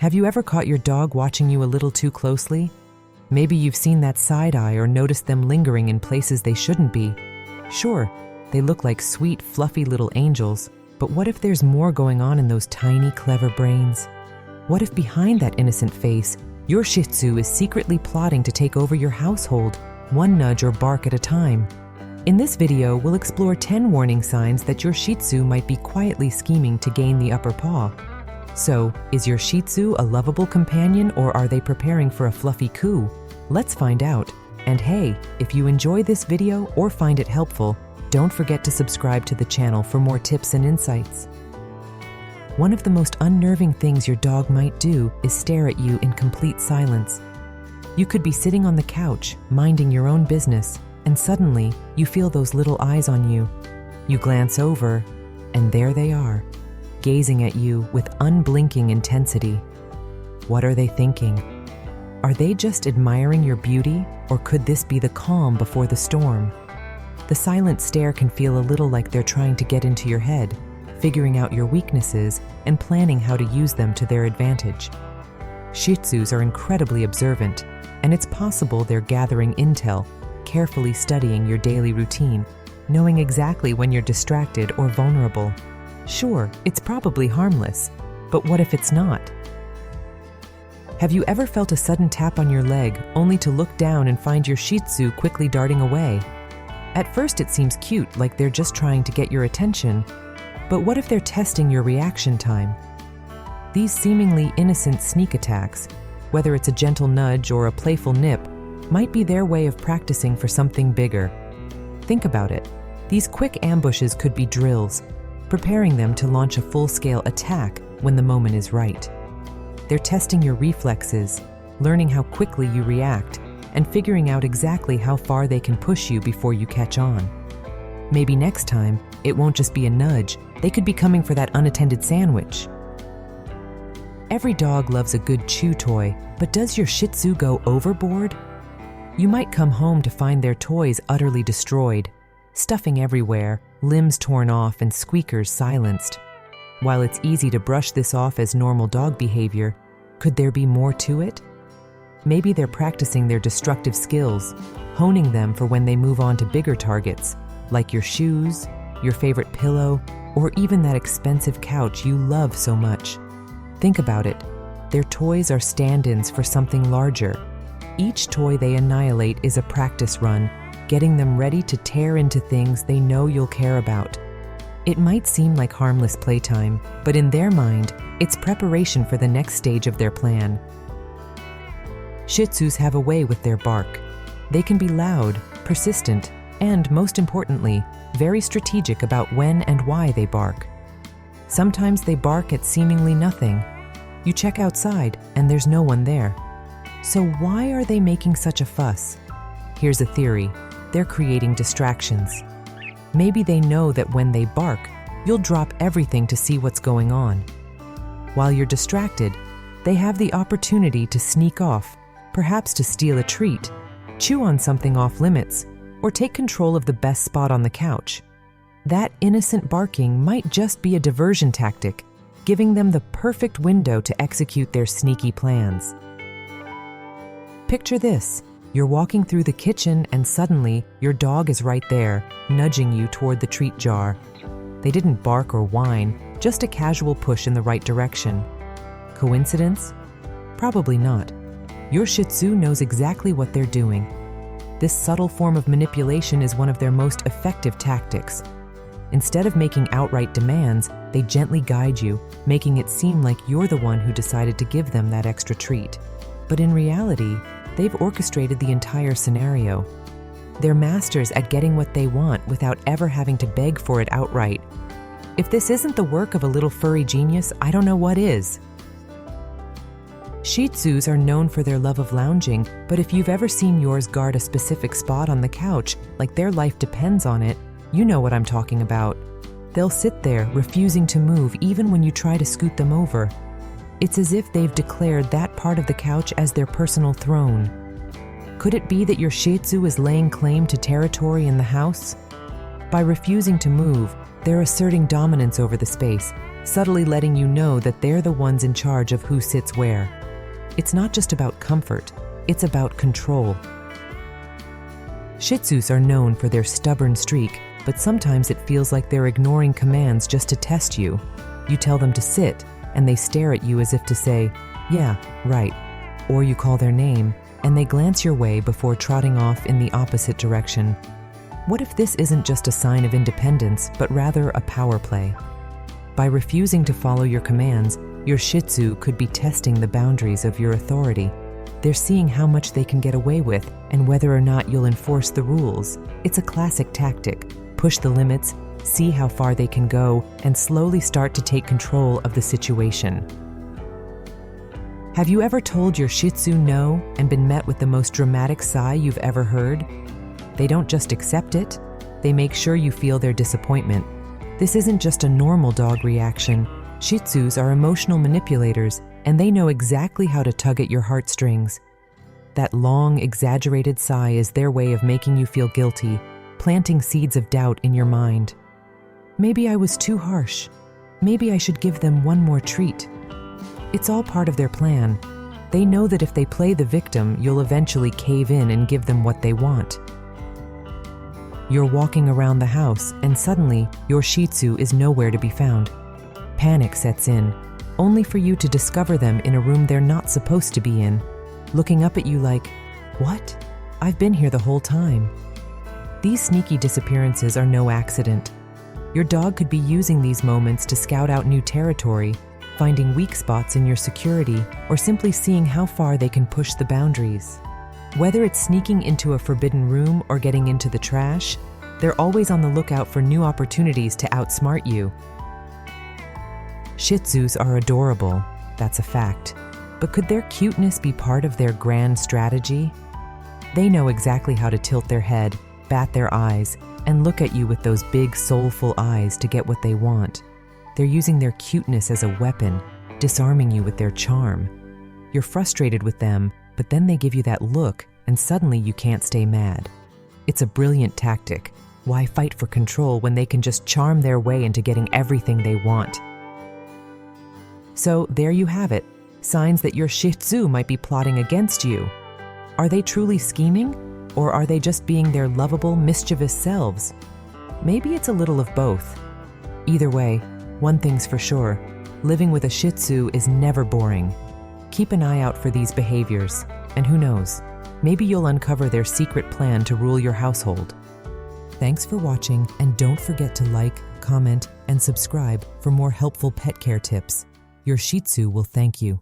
Have you ever caught your dog watching you a little too closely? Maybe you've seen that side eye or noticed them lingering in places they shouldn't be. Sure, they look like sweet, fluffy little angels, but what if there's more going on in those tiny, clever brains? What if behind that innocent face, your Shih Tzu is secretly plotting to take over your household, one nudge or bark at a time? In this video, we'll explore 10 warning signs that your Shih Tzu might be quietly scheming to gain the upper paw. So, is your Shih Tzu a lovable companion, or are they preparing for a fluffy coup? Let's find out. And hey, if you enjoy this video or find it helpful, don't forget to subscribe to the channel for more tips and insights. One of the most unnerving things your dog might do is stare at you in complete silence. You could be sitting on the couch, minding your own business, and suddenly you feel those little eyes on you. You glance over, and there they are, gazing at you with unblinking intensity. What are they thinking? Are they just admiring your beauty, or could this be the calm before the storm? The silent stare can feel a little like they're trying to get into your head, figuring out your weaknesses and planning how to use them to their advantage. Shih Tzus are incredibly observant, and it's possible they're gathering intel, carefully studying your daily routine, knowing exactly when you're distracted or vulnerable. Sure, it's probably harmless, but what if it's not? Have you ever felt a sudden tap on your leg only to look down and find your Shih Tzu quickly darting away? At first it seems cute, like they're just trying to get your attention, but what if they're testing your reaction time? These seemingly innocent sneak attacks, whether it's a gentle nudge or a playful nip, might be their way of practicing for something bigger. Think about it. These quick ambushes could be drills, preparing them to launch a full-scale attack when the moment is right. They're testing your reflexes, learning how quickly you react, and figuring out exactly how far they can push you before you catch on. Maybe next time, it won't just be a nudge, they could be coming for that unattended sandwich. Every dog loves a good chew toy, but does your Shih Tzu go overboard? You might come home to find their toys utterly destroyed, stuffing everywhere, limbs torn off, and squeakers silenced. While it's easy to brush this off as normal dog behavior, could there be more to it? Maybe they're practicing their destructive skills, honing them for when they move on to bigger targets, like your shoes, your favorite pillow, or even that expensive couch you love so much. Think about it. Their toys are stand-ins for something larger. Each toy they annihilate is a practice run, getting them ready to tear into things they know you'll care about. It might seem like harmless playtime, but in their mind, it's preparation for the next stage of their plan. Shih Tzus have a way with their bark. They can be loud, persistent, and, most importantly, very strategic about when and why they bark. Sometimes they bark at seemingly nothing. You check outside, and there's no one there. So why are they making such a fuss? Here's a theory. They're creating distractions. Maybe they know that when they bark, you'll drop everything to see what's going on. While you're distracted, they have the opportunity to sneak off, perhaps to steal a treat, chew on something off limits, or take control of the best spot on the couch. That innocent barking might just be a diversion tactic, giving them the perfect window to execute their sneaky plans. Picture this. You're walking through the kitchen and suddenly your dog is right there, nudging you toward the treat jar. They didn't bark or whine, just a casual push in the right direction. Coincidence? Probably not. Your Shih Tzu knows exactly what they're doing. This subtle form of manipulation is one of their most effective tactics. Instead of making outright demands, they gently guide you, making it seem like you're the one who decided to give them that extra treat. But in reality, they've orchestrated the entire scenario. They're masters at getting what they want without ever having to beg for it outright. If this isn't the work of a little furry genius, I don't know what is. Shih Tzus are known for their love of lounging, but if you've ever seen yours guard a specific spot on the couch, like their life depends on it, you know what I'm talking about. They'll sit there, refusing to move even when you try to scoot them over. It's as if they've declared that part of the couch as their personal throne. Could it be that your Shih Tzu is laying claim to territory in the house? By refusing to move, they're asserting dominance over the space, subtly letting you know that they're the ones in charge of who sits where. It's not just about comfort, it's about control. Shih Tzus are known for their stubborn streak, but sometimes it feels like they're ignoring commands just to test you. You tell them to sit, and they stare at you as if to say, "Yeah, right." Or you call their name, and they glance your way before trotting off in the opposite direction. What if this isn't just a sign of independence, but rather a power play? By refusing to follow your commands, your Shih Tzu could be testing the boundaries of your authority. They're seeing how much they can get away with and whether or not you'll enforce the rules. It's a classic tactic. Push the limits, see how far they can go, and slowly start to take control of the situation. Have you ever told your Shih Tzu no and been met with the most dramatic sigh you've ever heard? They don't just accept it, they make sure you feel their disappointment. This isn't just a normal dog reaction. Shih Tzus are emotional manipulators, and they know exactly how to tug at your heartstrings. That long, exaggerated sigh is their way of making you feel guilty, planting seeds of doubt in your mind. Maybe I was too harsh. Maybe I should give them one more treat. It's all part of their plan. They know that if they play the victim, you'll eventually cave in and give them what they want. You're walking around the house, and suddenly, your Shih Tzu is nowhere to be found. Panic sets in, only for you to discover them in a room they're not supposed to be in, looking up at you like, "What? I've been here the whole time." These sneaky disappearances are no accident. Your dog could be using these moments to scout out new territory, finding weak spots in your security, or simply seeing how far they can push the boundaries. Whether it's sneaking into a forbidden room or getting into the trash, they're always on the lookout for new opportunities to outsmart you. Shih Tzus are adorable, that's a fact. But could their cuteness be part of their grand strategy? They know exactly how to tilt their head, bat their eyes, and look at you with those big, soulful eyes to get what they want. They're using their cuteness as a weapon, disarming you with their charm. You're frustrated with them, but then they give you that look, and suddenly you can't stay mad. It's a brilliant tactic. Why fight for control when they can just charm their way into getting everything they want? So there you have it, signs that your Shih Tzu might be plotting against you. Are they truly scheming, or are they just being their lovable, mischievous selves? Maybe it's a little of both. Either way, one thing's for sure, living with a Shih Tzu is never boring. Keep an eye out for these behaviors, and who knows, maybe you'll uncover their secret plan to rule your household. Thanks for watching, and don't forget to like, comment, and subscribe for more helpful pet care tips. Your Shih Tzu will thank you.